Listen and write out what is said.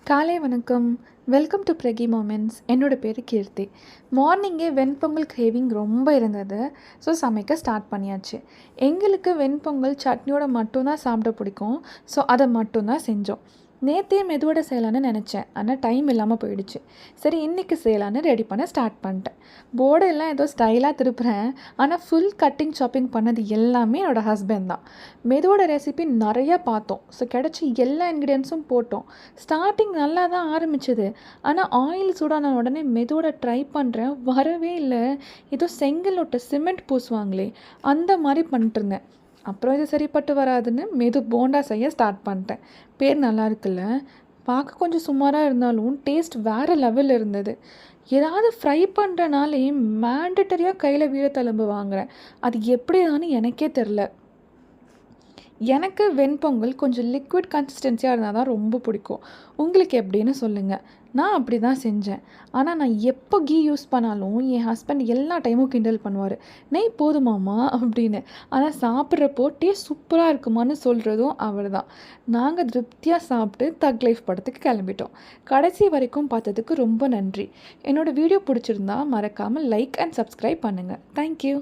காலை வணக்கம். Welcome to பிரகி மொமெண்ட்ஸ். என்னோட பேர் கீர்த்தி. மார்னிங்கே வெண்பொங்கல் கிரேவிங் ரொம்ப இருந்தது. ஸோ சமைக்க ஸ்டார்ட் பண்ணியாச்சு. எங்களுக்கு வெண்பொங்கல் சட்னியோட மட்டும்தான் சாப்பிட பிடிக்கும். ஸோ அதை மட்டும்தான் செஞ்சோம். நேற்றே மெதுவடை செய்யலான்னு நினச்சேன், ஆனால் டைம் இல்லாமல் போயிடுச்சு. சரி இன்றைக்கி செய்யலான்னு ரெடி பண்ண ஸ்டார்ட் பண்ணிட்டேன். போர்டெல்லாம் ஏதோ ஸ்டைலாக திருப்புறேன், ஆனால் ஃபுல் கட்டிங் சாப்பிங் பண்ணது எல்லாமே என்னோடய ஹஸ்பண்ட் தான். மெதுவடை ரெசிபி நிறையா பார்த்தோம். ஸோ கிடச்சி எல்லா இன்க்ரீடியன்ஸும் போட்டோம். ஸ்டார்டிங் நல்லா தான் ஆரம்பிச்சது, ஆனால் ஆயில் சூடான உடனே மெதுவடை ட்ரை பண்ணுறேன், வரவே இல்லை. ஏதோ செங்கலோட்ட சிமெண்ட் பூசுவாங்களே அந்த மாதிரி பண்ணிட்டு இருந்தேன். அப்புறம் இது சரிப்பட்டு வராதுன்னு போண்டா செய்ய ஸ்டார்ட் பண்ணிட்டேன். பேர் நல்லா இருக்குல்ல, பார்க்க கொஞ்சம் சுமாராக இருந்தாலும் டேஸ்ட் வேறு லெவலில் இருந்தது. ஏதாவது ஃப்ரை பண்ணுறனாலே மேண்டட்டரியாக கையில் வீரத்தழும்பு வாங்குகிறேன். அது எப்படிதான்னு எனக்கே தெரில. எனக்கு வெண்பொங்கல் கொஞ்சம் லிக்விட் கன்சிஸ்டன்சியாக இருந்தால் தான் ரொம்ப பிடிக்கும். உங்களுக்கு எப்படின்னு சொல்லுங்கள். நான் அப்படி தான் செஞ்சேன். ஆனால் நான் எப்போ கீ யூஸ் பண்ணாலும் என் ஹஸ்பண்ட் எல்லா டைமும் கிண்டல் பண்ணுவார், நெய் போதுமாம்மா அப்படின்னு. ஆனால் சாப்பிட்றப்போ டேஸ்ட் சூப்பராக இருக்குமான்னு சொல்கிறதும் அவர் தான். நாங்கள் திருப்தியாக சாப்பிட்டு தக் லைஃப் படத்துக்கு கிளம்பிட்டோம். கடைசி வரைக்கும் பார்த்ததுக்கு ரொம்ப நன்றி. என்னோடய வீடியோ பிடிச்சிருந்தா மறக்காமல் லைக் அண்ட் சப்ஸ்கிரைப் பண்ணுங்கள். தேங்க்யூ.